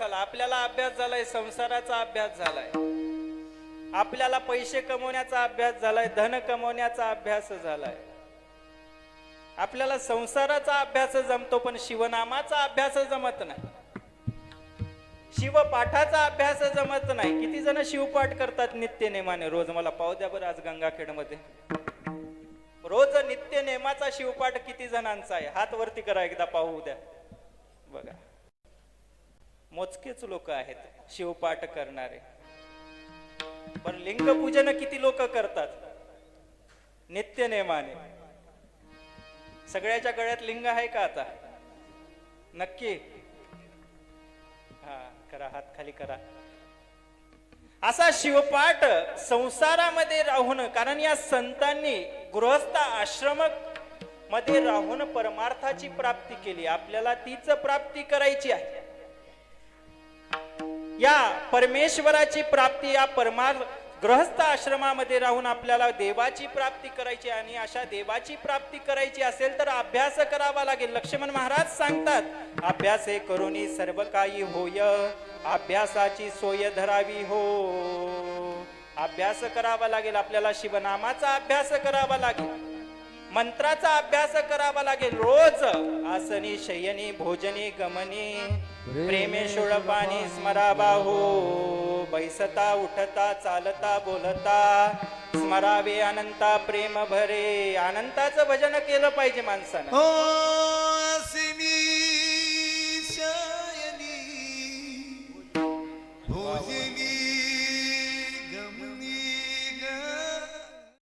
अभ्यासाला. आपल्याला अभ्यास झालाय संसाराचा अभ्यास झालाय, आपल्याला पैसे कमवण्याचा अभ्यास झालाय, धन कमवण्याचा अभ्यास झालाय. आपल्याला संसाराचा अभ्यास जमतो पण शिवनामाचा अभ्यास जमत नाही, शिवपाठाचा अभ्यास जमत नाही. किती जण शिवपाठ करतात नित्य नेमाने रोज? मला पाहू द्या बरं आज गंगाखेड मध्ये रोज नित्य नेमाचा शिवपाठ किती जणांचा आहे? हात वरती करा एकदा पाहू द्या. बघा मोजकेच लोक आहेत शिवपाठ करणारे. पण लिंगपूजन किती लोक करतात नित्य नेमाने? सगळ्याच्या गळ्यात लिंग आहे का आता? नक्की हा करा, हात खाली करा. असा शिवपाठ संसारामध्ये राहून, कारण या संतांनी गृहस्थ आश्रम मध्ये राहून परमार्थाची प्राप्ती केली. आपल्याला तीच प्राप्ती करायची आहे. या परमेश्वराची प्राप्ती या गृहस्थ आश्रमामध्ये राहून आपल्याला देवाची प्राप्ती करायची. आणि अशा देवाची प्राप्ती करायची असेल तर अभ्यास करावा लागेल. लक्ष्मण महाराज सांगतात, अभ्यासे करुनी सर्व काही होय, अभ्यासाची सोय धरावी हो. अभ्यास करावा लागेल. आपल्याला शिवनामाचा अभ्यास करावा लागेल, मंत्राचा अभ्यास करावा लागेल. रोज आसनी शयनी भोजनी गमनी प्रेमे पाणी स्मरावा हो. बैसता उठता चालता बोलता स्मरावे अनंता प्रेम भरे. अनंताचं भजन केलं पाहिजे माणसानं. हो आसनी शयनी भोजनी